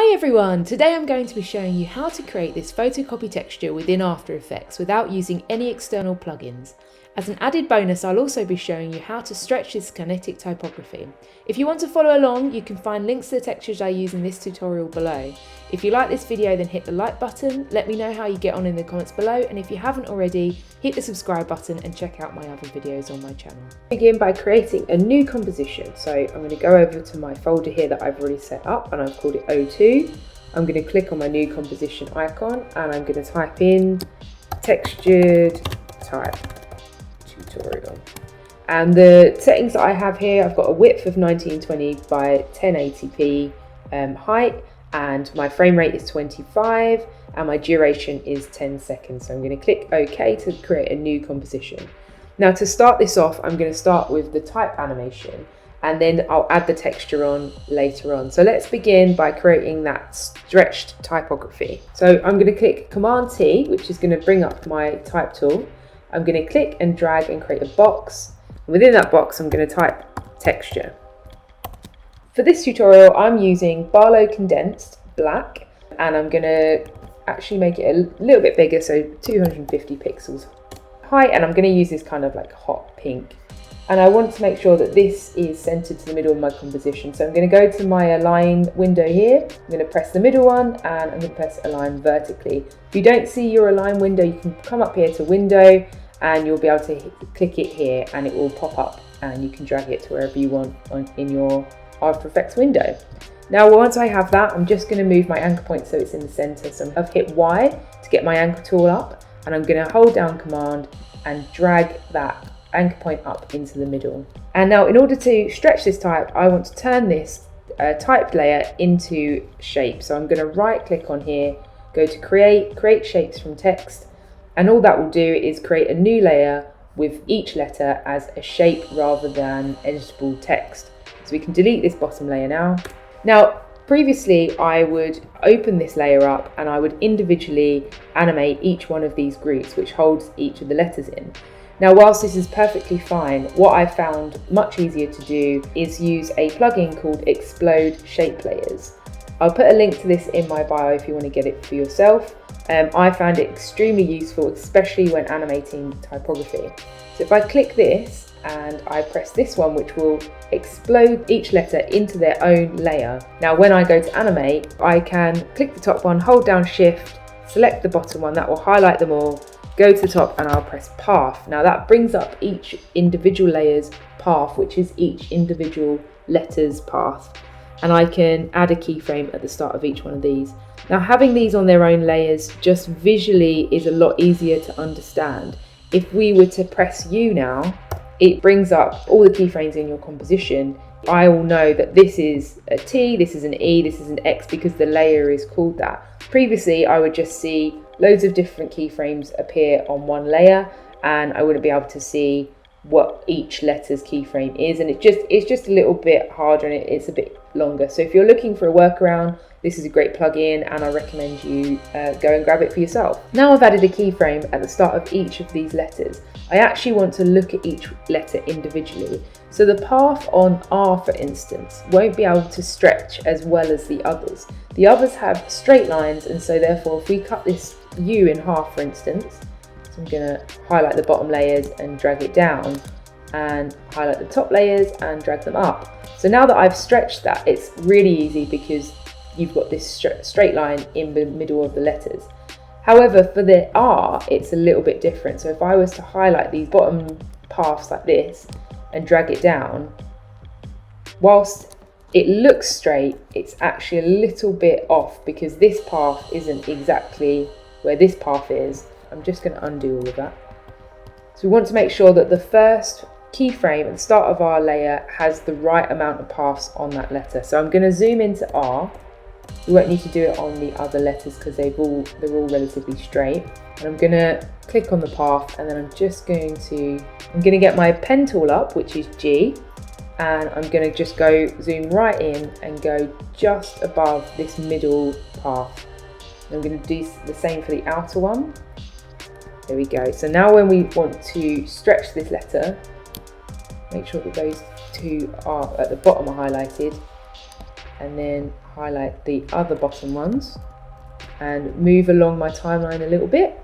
Hi everyone! Today I'm going to be showing you how to create this photocopy texture within After Effects without using any external plugins. As an added bonus, I'll also be showing you how to stretch this kinetic typography. If you want to follow along, you can find links to the textures I use in this tutorial below. If you like this video, then hit the like button, let me know how you get on in the comments below, and if you haven't already, hit the subscribe button and check out my other videos on my channel. Begin by creating a new composition. So I'm going to go over to my folder here that I've already set up and I've called it O2. I'm going to click on my new composition icon and I'm going to type in textured type tutorial. And the settings that I have here, I've got a width of 1920 by 1080p height, and my frame rate is 25 and my duration is 10 seconds. So I'm going to click OK to create a new composition. Now to start this off, I'm going to start with the type animation and then I'll add the texture on later on. So let's begin by creating that stretched typography. So I'm going to click Command T, which is going to bring up my type tool. I'm going to click and drag and create a box. Within that box, I'm going to type texture. For this tutorial, I'm using Barlow Condensed Black, and I'm going to actually make it a little bit bigger, so 250 pixels height, and I'm going to use this kind of like hot pink. And I want to make sure that this is centered to the middle of my composition. So I'm going to go to my align window here. I'm going to press the middle one and I'm going to press align vertically. If you don't see your align window, you can come up here to window and you'll be able to click it here and it will pop up and you can drag it to wherever you want in your After Effects window. Now once I have that, I'm just going to move my anchor point so it's in the center. So I've hit Y to get my anchor tool up and I'm going to hold down Command and drag that anchor point up into the middle. And now in order to stretch this type, I want to turn this type layer into shape. So I'm going to right click on here, go to create shapes from text, and all that will do is create a new layer with each letter as a shape rather than editable text. So we can delete this bottom layer now. Now previously I would open this layer up and I would individually animate each one of these groups which holds each of the letters in. Now whilst this is perfectly fine, what I found much easier to do is use a plugin called Explode Shape Layers. I'll put a link to this in my bio if you want to get it for yourself. I found it extremely useful, especially when animating typography. So if I click this and I press this one, which will explode each letter into their own layer. Now when I go to animate, I can click the top one, hold down Shift, select the bottom one, that will highlight them all, go to the top and I'll press path. Now that brings up each individual layer's path, which is each individual letter's path. And I can add a keyframe at the start of each one of these. Now having these on their own layers just visually is a lot easier to understand. If we were to press U now, it brings up all the keyframes in your composition. I will know that this is a T, this is an E, this is an X because the layer is called that. Previously, I would just see loads of different keyframes appear on one layer and I wouldn't be able to see what each letter's keyframe is, and it's just a little bit harder and it's a bit longer. So if you're looking for a workaround, this is a great plugin and I recommend you go and grab it for yourself. Now I've added a keyframe at the start of each of these letters. I actually want to look at each letter individually. So the path on R, for instance, won't be able to stretch as well as the others. The others have straight lines, and so therefore if we cut this U in half, for instance, so I'm going to highlight the bottom layers and drag it down and highlight the top layers and drag them up. So now that I've stretched that, it's really easy because you've got this straight line in the middle of the letters. However, for the R, it's a little bit different. So if I was to highlight these bottom paths like this and drag it down, whilst it looks straight, it's actually a little bit off because this path isn't exactly where this path is. I'm just going to undo all of that. So we want to make sure that the first keyframe at the start of our layer has the right amount of paths on that letter. So I'm going to zoom into R. We won't need to do it on the other letters because they're all relatively straight. And I'm going to click on the path and then I'm going to get my pen tool up, which is G, and I'm going to just go zoom right in and go just above this middle path. I'm going to do the same for the outer one. There we go. So now when we want to stretch this letter, make sure that those two are at the bottom are highlighted. and then highlight the other bottom ones and move along my timeline a little bit,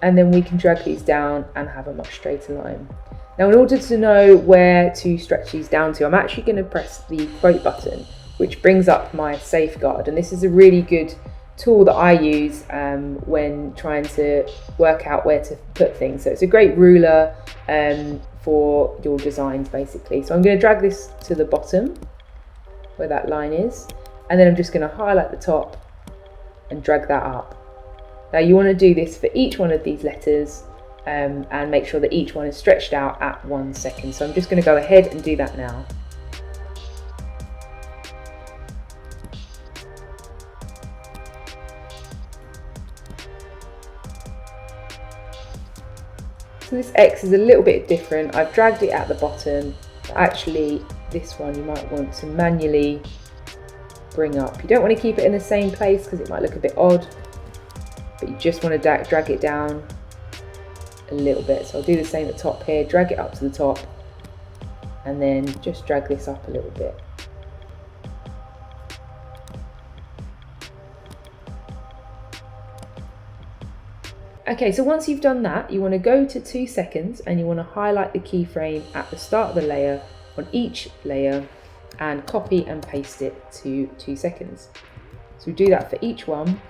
and then we can drag these down and have a much straighter line. Now, in order to know where to stretch these down to, I'm actually going to press the quote button, which brings up my safeguard, and this is a really good tool that I use when trying to work out where to put things. So it's a great ruler for your designs basically. So I'm going to drag this to the bottom where that line is, and then I'm just going to highlight the top and drag that up. Now you want to do this for each one of these letters and make sure that each one is stretched out at 1 second. So I'm just going to go ahead and do that now. So this X is a little bit different. I've dragged it at the bottom, but actually this one you might want to manually bring up. You don't want to keep it in the same place because it might look a bit odd, but you just want to drag it down a little bit. So I'll do the same at the top here, drag it up to the top, and then just drag this up a little bit. Okay, so once you've done that, you want to go to 2 seconds and you want to highlight the keyframe at the start of the layer on each layer and copy and paste it to 2 seconds. So we do that for each one.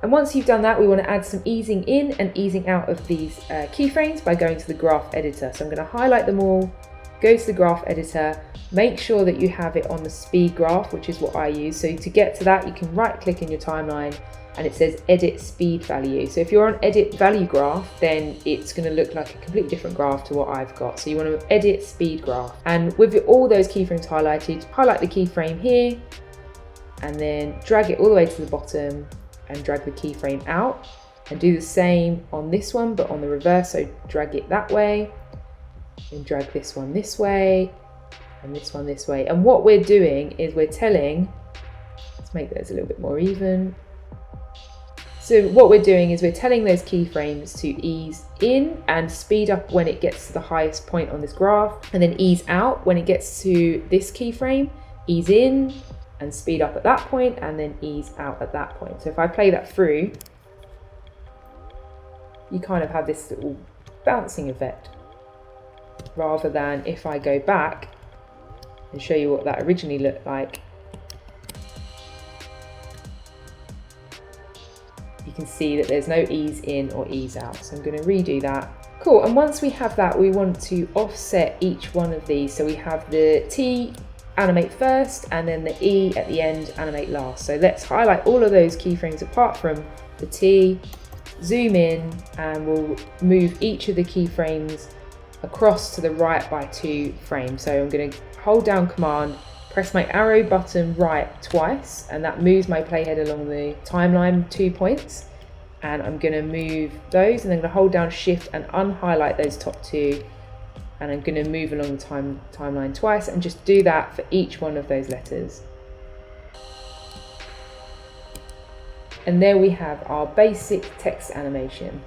And once you've done that, we want to add some easing in and easing out of these keyframes by going to the graph editor. So I'm going to highlight them all, go to the graph editor, make sure that you have it on the speed graph, which is what I use. So to get to that, you can right click in your timeline and it says edit speed value. So if you're on edit value graph, then it's going to look like a completely different graph to what I've got. So you want to edit speed graph, and with all those keyframes highlighted, highlight the keyframe here and then drag it all the way to the bottom and drag the keyframe out, and do the same on this one but on the reverse. So drag it that way and drag this one this way and this one this way. And what we're doing is we're telling, let's make those a little bit more even. So what we're doing is we're telling those keyframes to ease in and speed up when it gets to the highest point on this graph, and then ease out when it gets to this keyframe, ease in and speed up at that point, and then ease out at that point. So if I play that through, you kind of have this little bouncing effect, rather than if I go back and show you what that originally looked like. You can see that there's no ease in or ease out. So I'm going to redo that. Cool, and once we have that, we want to offset each one of these. So we have the T animate first, and then the E at the end animate last. So let's highlight all of those keyframes apart from the T, zoom in, and we'll move each of the keyframes across to the right by 2 frames. So I'm going to hold down Command, press my arrow button right twice, and that moves my playhead along the timeline 2 points. And I'm going to move those, and then I'm going to hold down Shift and unhighlight those top 2, and I'm going to move along the timeline twice, and just do that for each one of those letters. And there we have our basic text animation.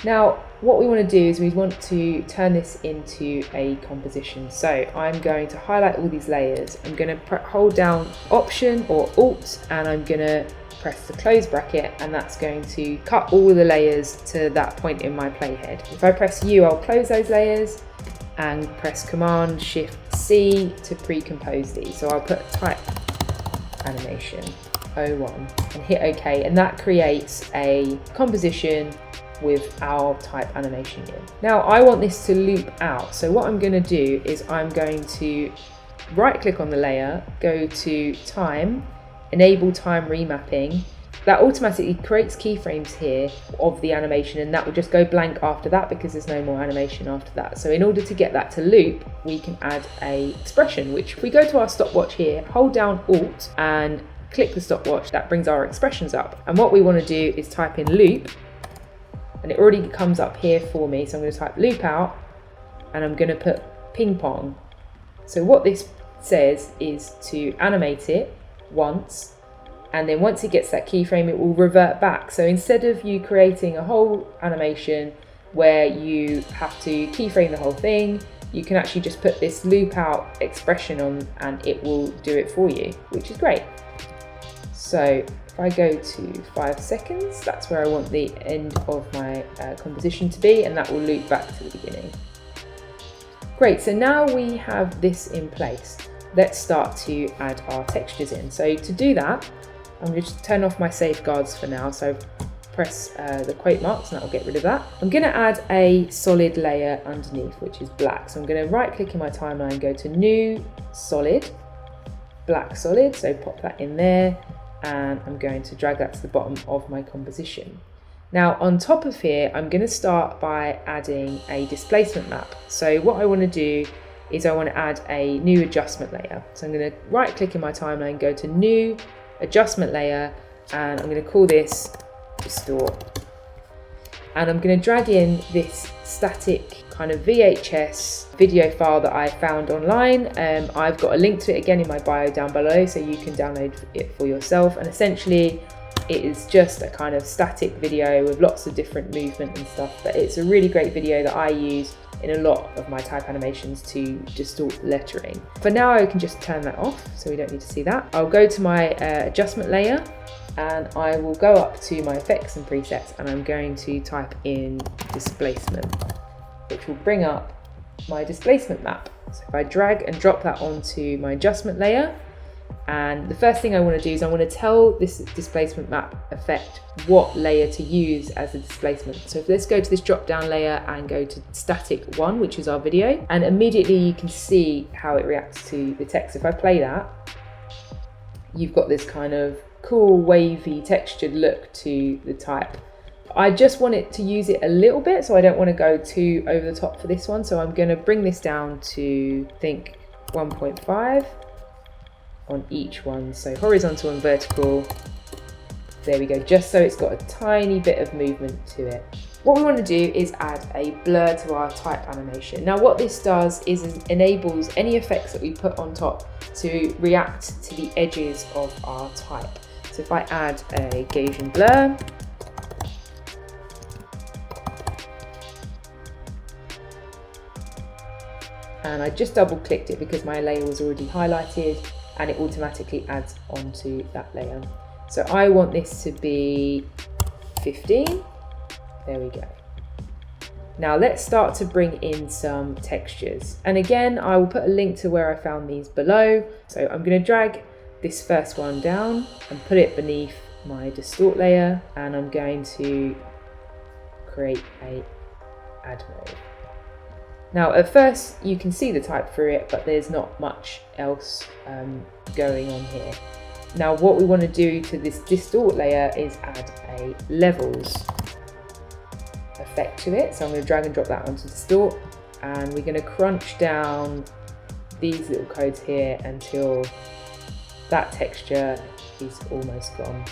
Now what we want to do is we want to turn this into a composition. So I'm going to highlight all these layers. I'm going to hold down Option or Alt, and I'm going to press the close bracket, and that's going to cut all of the layers to that point in my playhead. If I press U, I'll close those layers, and press Command Shift C to pre-compose these. So I'll put type animation 01 and hit OK, and that creates a composition with our type animation in. Now I want this to loop out, so what I'm going to do is I'm going to right click on the layer, go to time, enable time remapping. That automatically creates keyframes here of the animation, and that will just go blank after that because there's no more animation after that. So in order to get that to loop, we can add a expression, which if we go to our stopwatch here, hold down Alt and click the stopwatch, that brings our expressions up. And what we want to do is type in loop, and it already comes up here for me. So I'm going to type loop out, and I'm going to put ping pong. So what this says is to animate it once, and then once it gets that keyframe, it will revert back. So instead of you creating a whole animation where you have to keyframe the whole thing, you can actually just put this loop out expression on and it will do it for you, which is great. So if I go to 5 seconds, that's where I want the end of my composition to be, and that will loop back to the beginning. Great, so now we have this in place. Let's start to add our textures in. So to do that, I'm going to just turn off my safeguards for now. So press the quote marks and that will get rid of that. I'm going to add a solid layer underneath, which is black. So I'm going to right click in my timeline, go to new solid, black solid. So pop that in there, and I'm going to drag that to the bottom of my composition. Now on top of here, I'm going to start by adding a displacement map. So what I want to do is I want to add a new adjustment layer. So I'm going to right click in my timeline, go to new adjustment layer, and I'm going to call this distort. And I'm going to drag in this static kind of VHS video file that I found online. I've got a link to it again in my bio down below, so you can download it for yourself. And essentially it is just a kind of static video with lots of different movement and stuff, but it's a really great video that I use in a lot of my type animations to distort lettering. For now I can just turn that off, so we don't need to see that. I'll go to my adjustment layer, and I will go up to my effects and presets, and I'm going to type in displacement, which will bring up my displacement map. So if I drag and drop that onto my adjustment layer, and the first thing I want to do is I want to tell this displacement map effect what layer to use as a displacement. So let's go to this drop down layer and go to static 1, which is our video, and immediately you can see how it reacts to the text. If I play that, you've got this kind of cool wavy textured look to the type. I just want it to use it a little bit, so I don't want to go too over the top for this one. So I'm going to bring this down to, I think, 1.5 on each one. So horizontal and vertical. There we go, just so it's got a tiny bit of movement to it. What we want to do is add a blur to our type animation. Now what this does is enables any effects that we put on top to react to the edges of our type. So if I add a Gaussian blur, and I just double clicked it because my layer was already highlighted, and it automatically adds onto that layer. So I want this to be 15. There we go. Now let's start to bring in some textures. And again, I will put a link to where I found these below. So I'm going to drag this first one down and put it beneath my distort layer, and I'm going to create a add mode. Now at first you can see the type through it, but there's not much else going on here. Now what we want to do to this distort layer is add a levels effect to it. So I'm going to drag and drop that onto distort, and we're going to crunch down these little codes here until that texture is almost gone.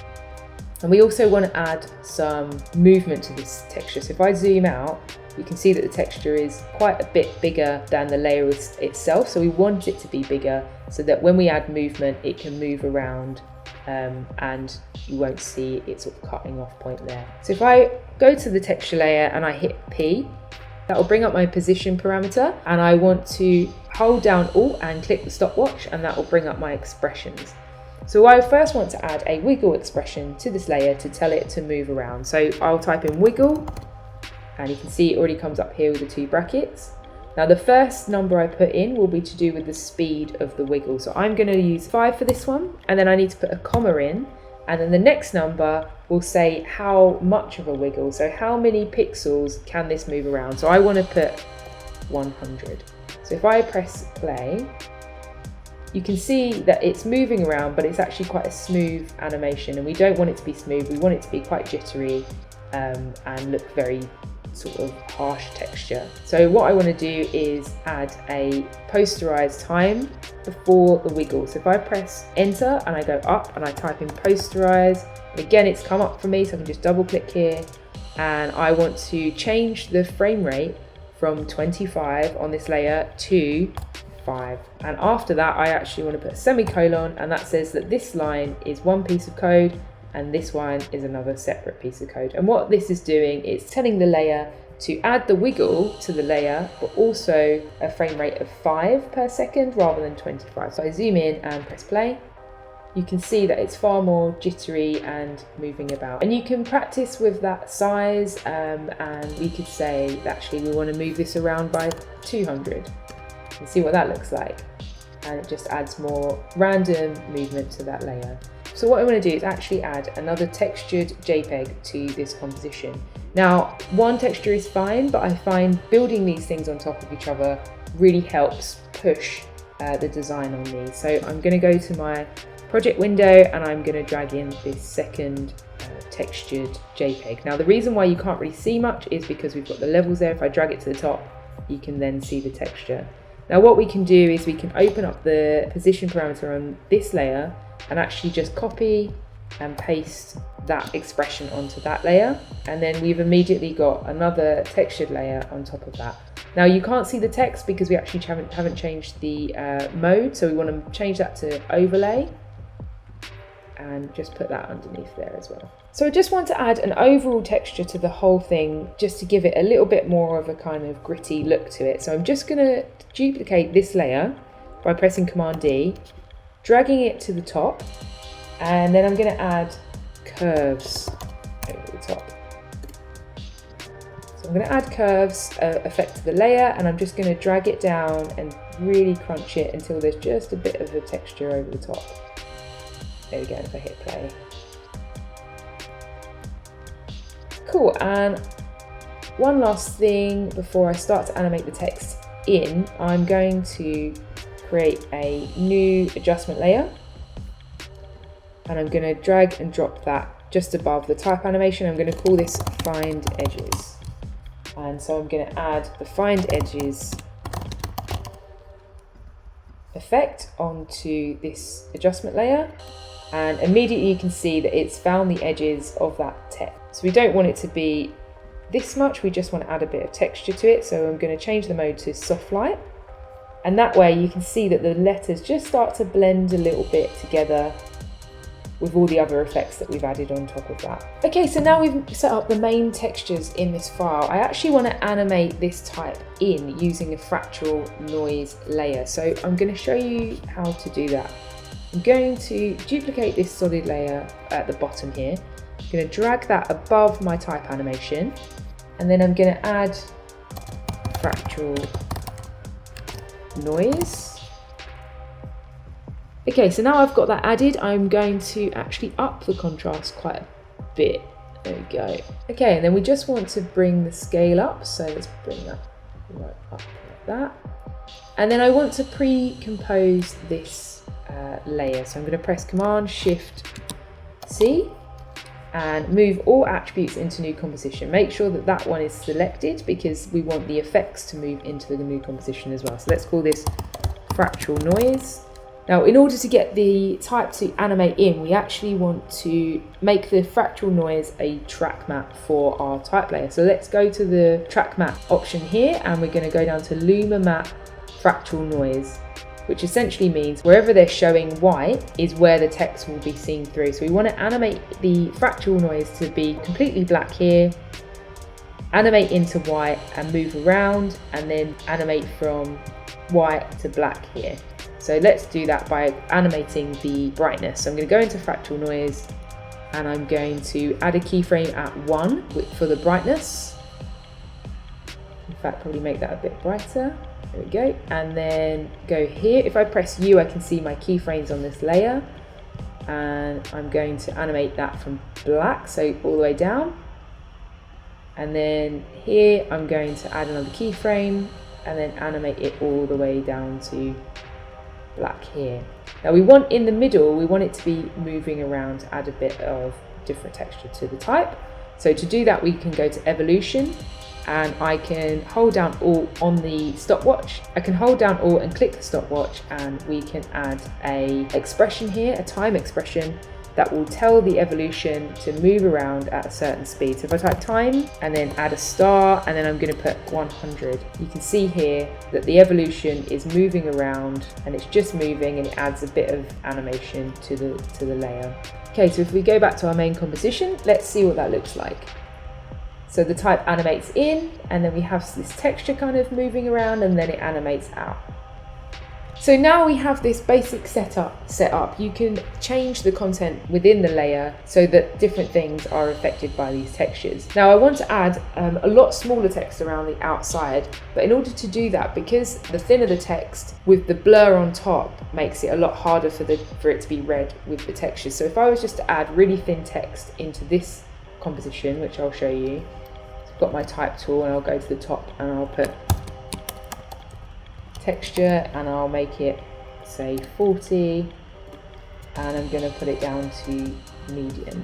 And we also want to add some movement to this texture. So if I zoom out, you can see that the texture is quite a bit bigger than the layer itself. So we want it to be bigger so that when we add movement, it can move around and you won't see it sort of cutting off point there. So if I go to the texture layer and I hit P, that will bring up my position parameter, and I want to hold down Alt and click the stopwatch, and that will bring up my expressions. So I first want to add a wiggle expression to this layer to tell it to move around. So I'll type in wiggle, and you can see it already comes up here with the 2 brackets. Now the first number I put in will be to do with the speed of the wiggle. So I'm going to use 5 for this one, and then I need to put a comma in, and then the next number will say how much of a wiggle. So how many pixels can this move around? So I want to put 100. So if I press play, you can see that it's moving around, but it's actually quite a smooth animation, and we don't want it to be smooth. We want it to be quite jittery and look very sort of harsh texture. So what I want to do is add a posterized time before the wiggle. So if I press enter and I go up and I type in posterize, again it's come up for me, so I can just double click here, and I want to change the frame rate from 25 on this layer to 5. And after that I actually want to put a semicolon, and that says that this line is one piece of code and this one is another separate piece of code. And what this is doing is telling the layer to add the wiggle to the layer, but also a frame rate of 5 per second rather than 25. So I zoom in and press play. You can see that it's far more jittery and moving about. And you can practice with that size, and we could say that actually we want to move this around by 200 and see what that looks like. And it just adds more random movement to that layer. So what I want to do is actually add another textured JPEG to this composition. Now, one texture is fine, but I find building these things on top of each other really helps push the design on these. So I'm going to go to my project window and I'm going to drag in this second textured JPEG. Now, the reason why you can't really see much is because we've got the levels there. If I drag it to the top, you can then see the texture. Now, what we can do is we can open up the position parameter on this layer and actually just copy and paste that expression onto that layer, and then we've immediately got another textured layer on top of that. Now you can't see the text because we actually haven't changed the mode, so we want to change that to overlay and just put that underneath there as well. So I just want to add an overall texture to the whole thing just to give it a little bit more of a kind of gritty look to it. So I'm just going to duplicate this layer by pressing Command D, dragging it to the top, and then I'm going to add curves over the top. So I'm going to add curves effect to the layer, and I'm just going to drag it down and really crunch it until there's just a bit of a texture over the top. There we go, if I hit play. Cool, and one last thing before I start to animate the text in, I'm going to create a new adjustment layer, and I'm going to drag and drop that just above the type animation. I'm going to call this Find Edges, and so I'm going to add the Find Edges effect onto this adjustment layer, and immediately you can see that it's found the edges of that text. So we don't want it to be this much, we just want to add a bit of texture to it. So I'm going to change the mode to soft light, and that way you can see that the letters just start to blend a little bit together with all the other effects that we've added on top of that. Okay, so now we've set up the main textures in this file, I actually want to animate this type in using a fractal noise layer. So I'm going to show you how to do that. I'm going to duplicate this solid layer at the bottom here. I'm going to drag that above my type animation, and then I'm going to add fractal noise. Okay, so now I've got that added, I'm going to actually up the contrast quite a bit. There we go. Okay, and then we just want to bring the scale up, so let's bring that right up like that. And then I want to pre-compose this layer, so I'm going to press Command-Shift-C and move all attributes into new composition. Make sure that that one is selected because we want the effects to move into the new composition as well. So let's call this fractal noise. Now, in order to get the type to animate in, we actually want to make the fractal noise a track map for our type layer. So let's go to the track map option here, and we're going to go down to Luma Map Fractal Noise, which essentially means wherever they're showing white is where the text will be seen through. So we want to animate the fractal noise to be completely black here, animate into white and move around, and then animate from white to black here. So let's do that by animating the brightness. So I'm going to go into fractal noise, and I'm going to add a keyframe at 1 for the brightness. In fact, probably make that a bit brighter. There we go. And then go here. If I press U, I can see my keyframes on this layer, and I'm going to animate that from black, so all the way down. And then here, I'm going to add another keyframe and then animate it all the way down to black here. Now we want in the middle, we want it to be moving around to add a bit of different texture to the type. So to do that, we can go to evolution, and I can hold down Alt on the stopwatch. I can hold down Alt and click the stopwatch, and we can add a expression here, a time expression that will tell the evolution to move around at a certain speed. So if I type time and then add a star, and then I'm going to put 100, you can see here that the evolution is moving around, and it's just moving, and it adds a bit of animation to the layer. Okay, so if we go back to our main composition, let's see what that looks like. So the type animates in, and then we have this texture kind of moving around, and then it animates out. So now we have this basic setup set up. You can change the content within the layer so that different things are affected by these textures. Now I want to add a lot smaller text around the outside, but in order to do that, because the thinner the text with the blur on top makes it a lot harder for it to be read with the textures. So if I was just to add really thin text into this composition, which I'll show you, so I've got my type tool and I'll go to the top and I'll put texture and I'll make it say 40, and I'm going to put it down to medium.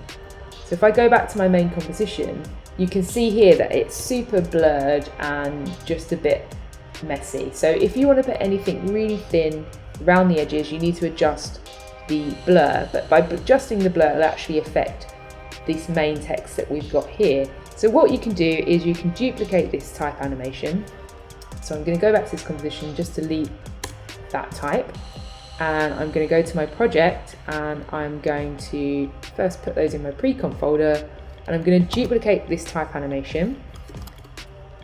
So if I go back to my main composition, you can see here that it's super blurred and just a bit messy. So if you want to put anything really thin around the edges, you need to adjust the blur, but by adjusting the blur it'll actually affect this main text that we've got here. So what you can do is you can duplicate this type animation. So I'm going to go back to this composition, just delete that type, and I'm going to go to my project and I'm going to first put those in my pre-comp folder, and I'm going to duplicate this type animation,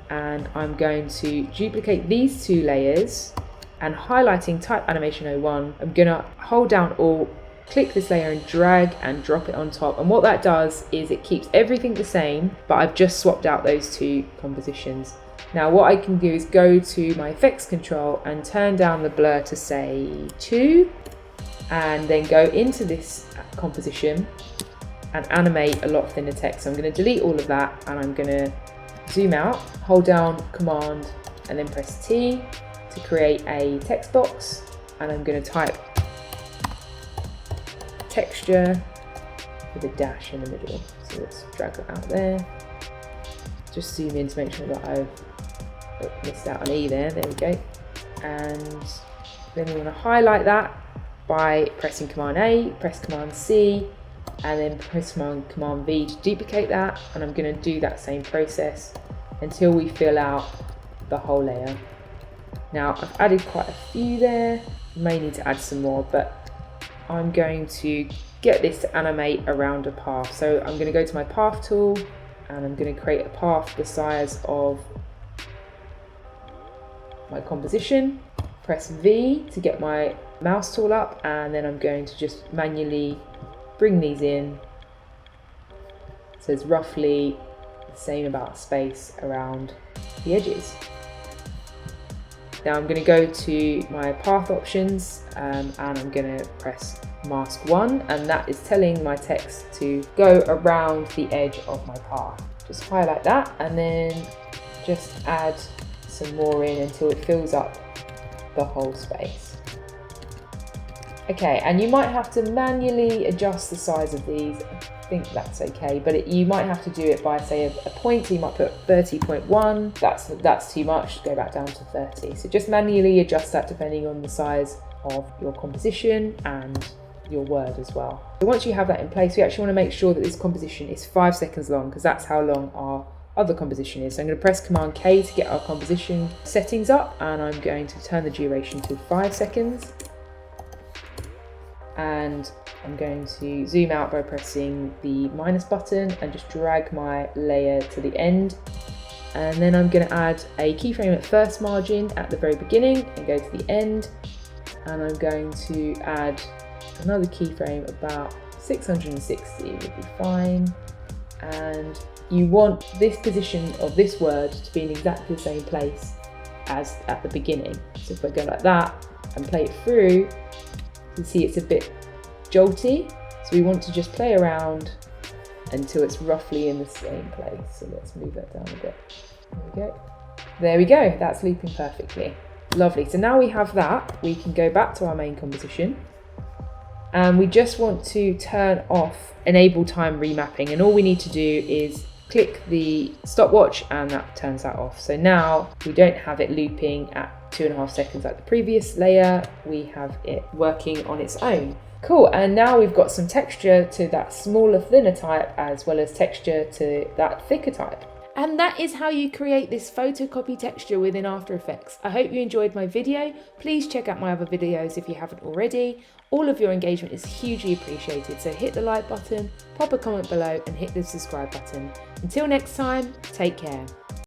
and I'm going to duplicate these two layers, and highlighting type animation 01, I'm going to hold down Alt, click this layer and drag and drop it on top, and what that does is it keeps everything the same, but I've just swapped out those two compositions. Now what I can do is go to my effects control and turn down the blur to say 2, and then go into this composition and animate a lot thinner text. So I'm going to delete all of that, and I'm going to zoom out, hold down Command and then press T to create a text box, and I'm going to type texture with a dash in the middle. So let's drag that out there. Just zoom in to make sure that I've missed out on E there. There we go. And then we want to highlight that by pressing Command A, press Command C, and then press Command V to duplicate that. And I'm going to do that same process until we fill out the whole layer. Now I've added quite a few there. May need to add some more, but I'm going to get this to animate around a path. So I'm going to go to my path tool, and I'm going to create a path the size of my composition, press V to get my mouse tool up, and then I'm going to just manually bring these in so it's roughly the same amount of space around the edges. Now I'm going to go to my path options, and I'm going to press mask 1, and that is telling my text to go around the edge of my path. Just highlight that and then just add some more in until it fills up the whole space. Okay, and you might have to manually adjust the size of these. I think that's okay, but you might have to do it by, say, a point. So you might put 30.1. That's too much. Go back down to 30. So just manually adjust that depending on the size of your composition and your word as well. So once you have that in place, we actually want to make sure that this composition is 5 seconds long, because that's how long our other composition is. So I'm going to press Command K to get our composition settings up, and I'm going to turn the duration to 5 seconds. And I'm going to zoom out by pressing the minus button and just drag my layer to the end. And then I'm going to add a keyframe at first margin at the very beginning and go to the end. And I'm going to add another keyframe about 660 would be fine. And you want this position of this word to be in exactly the same place as at the beginning. So if I go like that and play it through, you can see it's a bit jolty. So we want to just play around until it's roughly in the same place. So let's move that down a bit. There we go. There we go, that's looping perfectly. Lovely, so now we have that, we can go back to our main composition. And we just want to turn off enable time remapping, and all we need to do is click the stopwatch and that turns that off. So now we don't have it looping at 2.5 seconds like the previous layer, we have it working on its own. Cool, and now we've got some texture to that smaller, thinner type, as well as texture to that thicker type. And that is how you create this photocopy texture within After Effects. I hope you enjoyed my video. Please check out my other videos if you haven't already. All of your engagement is hugely appreciated, so hit the like button, pop a comment below and hit the subscribe button. Until next time, take care.